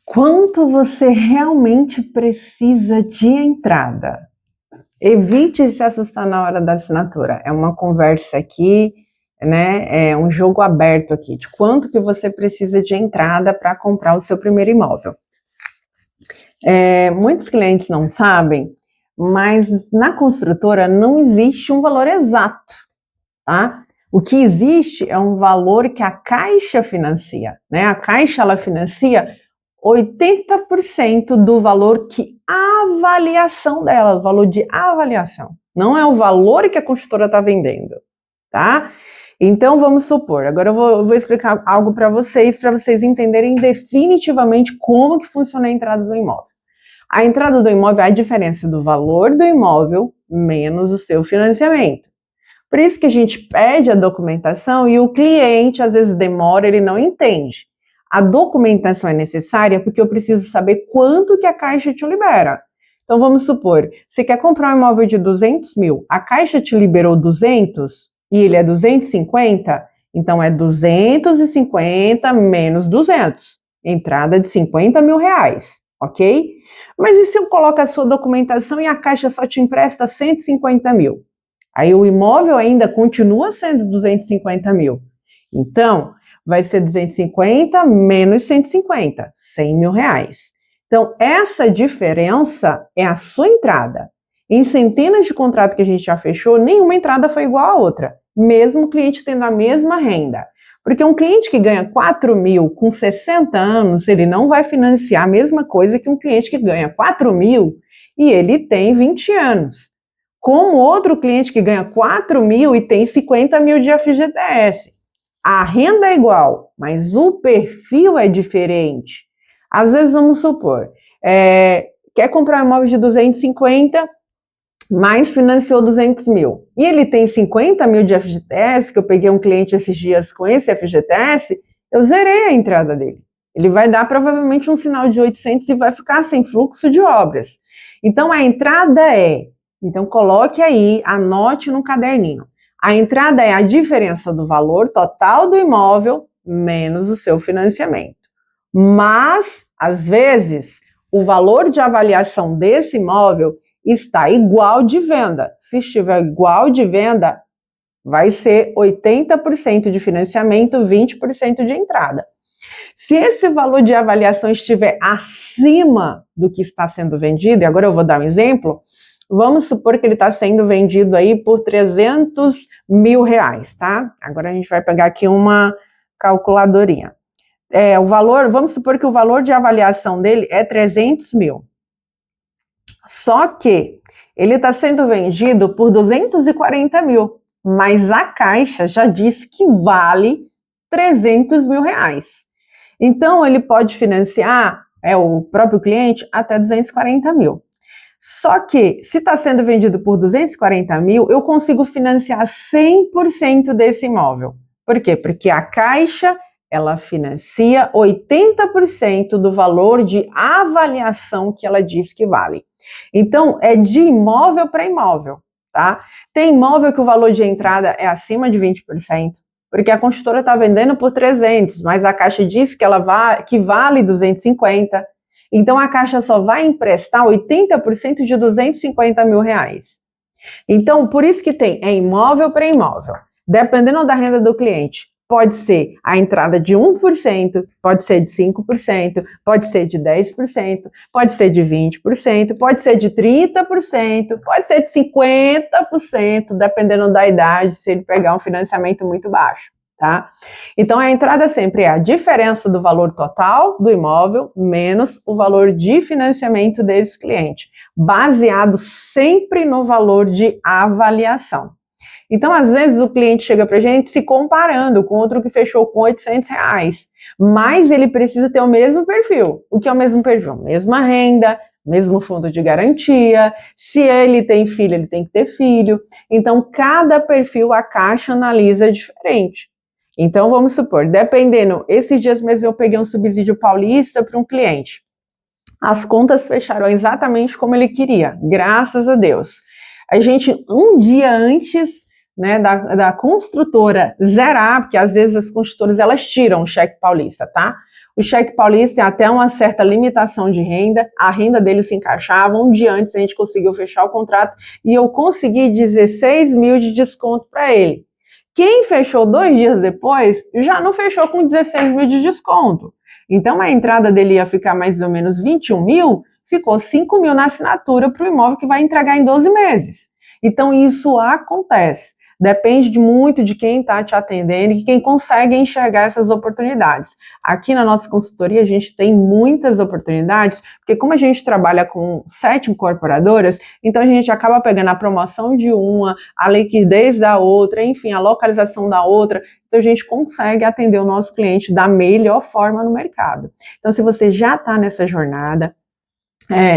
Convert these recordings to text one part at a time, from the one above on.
Quanto você realmente precisa de entrada? Evite se assustar na hora da assinatura. É uma conversa aqui, né? É um jogo aberto aqui de quanto que você precisa de entrada para comprar o seu primeiro imóvel. Muitos clientes não sabem, mas na construtora não existe um valor exato, tá? O que existe é um valor que a Caixa financia, né? A Caixa, ela financia 80% do valor que a avaliação dela, o valor de avaliação, não é o valor que a construtora está vendendo, tá? Então, vamos supor, agora eu vou explicar algo para vocês entenderem definitivamente como que funciona a entrada do imóvel. A entrada do imóvel é a diferença do valor do imóvel menos o seu financiamento. Por isso que a gente pede a documentação e o cliente às vezes demora, ele não entende. A documentação é necessária porque eu preciso saber quanto que a Caixa te libera. Então vamos supor, você quer comprar um imóvel de 200 mil, a Caixa te liberou 200 e ele é 250, então é 250 menos 200, entrada de 50 mil reais, ok? Mas e se eu coloco a sua documentação e a Caixa só te empresta 150 mil? Aí o imóvel ainda continua sendo 250 mil. Então, vai ser 250 menos 150, 100 mil reais. Então, essa diferença é a sua entrada. Em centenas de contratos que a gente já fechou, nenhuma entrada foi igual à outra, mesmo o cliente tendo a mesma renda. Porque um cliente que ganha 4 mil com 60 anos, ele não vai financiar a mesma coisa que um cliente que ganha 4 mil e ele tem 20 anos. Como outro cliente que ganha 4 mil e tem 50 mil de FGTS. A renda é igual, mas o perfil é diferente. Às vezes, vamos supor, quer comprar um imóvel de 250, mas financiou 200 mil. E ele tem 50 mil de FGTS, que eu peguei um cliente esses dias com esse FGTS, eu zerei a entrada dele. Ele vai dar provavelmente um sinal de 800 e vai ficar sem fluxo de obras. Então, a entrada então coloque aí, anote no caderninho. A entrada é a diferença do valor total do imóvel menos o seu financiamento. Mas, às vezes, o valor de avaliação desse imóvel está igual de venda. Se estiver igual de venda, vai ser 80% de financiamento, 20% de entrada. Se esse valor de avaliação estiver acima do que está sendo vendido, e agora eu vou dar um exemplo, vamos supor que ele está sendo vendido aí por 300 mil reais, tá? Agora a gente vai pegar aqui uma calculadorinha. Vamos supor que o valor de avaliação dele é 300 mil. Só que ele está sendo vendido por 240 mil, mas a Caixa já disse que vale 300 mil reais. Então, ele pode financiar, o próprio cliente, até 240 mil. Só que, se está sendo vendido por 240 mil, eu consigo financiar 100% desse imóvel. Por quê? Porque a Caixa, ela financia 80% do valor de avaliação que ela diz que vale. Então, é de imóvel para imóvel, tá? Tem imóvel que o valor de entrada é acima de 20%, porque a construtora está vendendo por 300, mas a Caixa diz que vale 250. Então, a Caixa só vai emprestar 80% de 250 mil reais. Então, por isso que tem imóvel para imóvel. Dependendo da renda do cliente, pode ser a entrada de 1%, pode ser de 5%, pode ser de 10%, pode ser de 20%, pode ser de 30%, pode ser de 50%, dependendo da idade, se ele pegar um financiamento muito baixo, tá? Então, a entrada sempre é a diferença do valor total do imóvel menos o valor de financiamento desse cliente, baseado sempre no valor de avaliação. Então, às vezes, o cliente chega para a gente se comparando com outro que fechou com 800 reais, mas ele precisa ter o mesmo perfil. O que é o mesmo perfil? Mesma renda, mesmo fundo de garantia. Se ele tem filho, ele tem que ter filho. Então, cada perfil a Caixa analisa diferente. Então, vamos supor, dependendo, esses dias mesmo eu peguei um subsídio paulista para um cliente. As contas fecharam exatamente como ele queria, graças a Deus. A gente, um dia antes né, da construtora zerar, porque às vezes as construtoras elas tiram o cheque paulista, tá? O cheque paulista tem até uma certa limitação de renda, a renda dele se encaixava, um dia antes a gente conseguiu fechar o contrato e eu consegui 16 mil de desconto para ele. Quem fechou 2 dias depois já não fechou com 16 mil de desconto. Então a entrada dele ia ficar mais ou menos 21 mil, ficou 5 mil na assinatura para o imóvel que vai entregar em 12 meses. Então isso acontece. Depende muito de quem está te atendendo e quem consegue enxergar essas oportunidades. Aqui na nossa consultoria a gente tem muitas oportunidades, porque como a gente trabalha com 7 incorporadoras, então a gente acaba pegando a promoção de uma, a liquidez da outra, enfim, a localização da outra, então a gente consegue atender o nosso cliente da melhor forma no mercado. Então se você já está nessa jornada,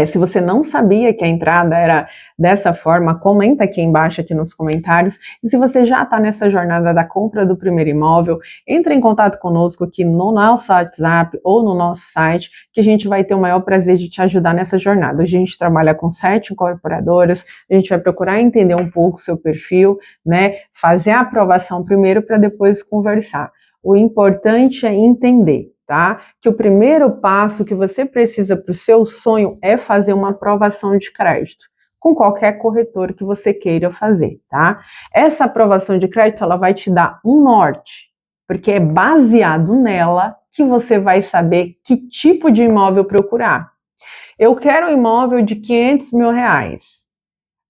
se você não sabia que a entrada era dessa forma, comenta aqui embaixo, aqui nos comentários. E se você já está nessa jornada da compra do primeiro imóvel, entre em contato conosco aqui no nosso WhatsApp ou no nosso site, que a gente vai ter o maior prazer de te ajudar nessa jornada. Hoje a gente trabalha com 7 incorporadoras, a gente vai procurar entender um pouco o seu perfil, né? Fazer a aprovação primeiro para depois conversar. O importante é entender, tá? Que o primeiro passo que você precisa para o seu sonho é fazer uma aprovação de crédito, com qualquer corretor que você queira fazer, tá? Essa aprovação de crédito, ela vai te dar um norte, porque é baseado nela que você vai saber que tipo de imóvel procurar. Eu quero um imóvel de 500 mil reais,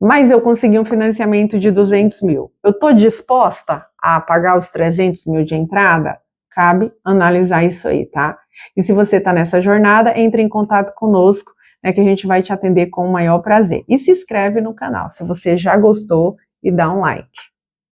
mas eu consegui um financiamento de 200 mil. Eu estou disposta a pagar os 300 mil de entrada? Cabe analisar isso aí, tá? E se você está nessa jornada, entre em contato conosco, né, que a gente vai te atender com o maior prazer. E se inscreve no canal, se você já gostou, e dá um like.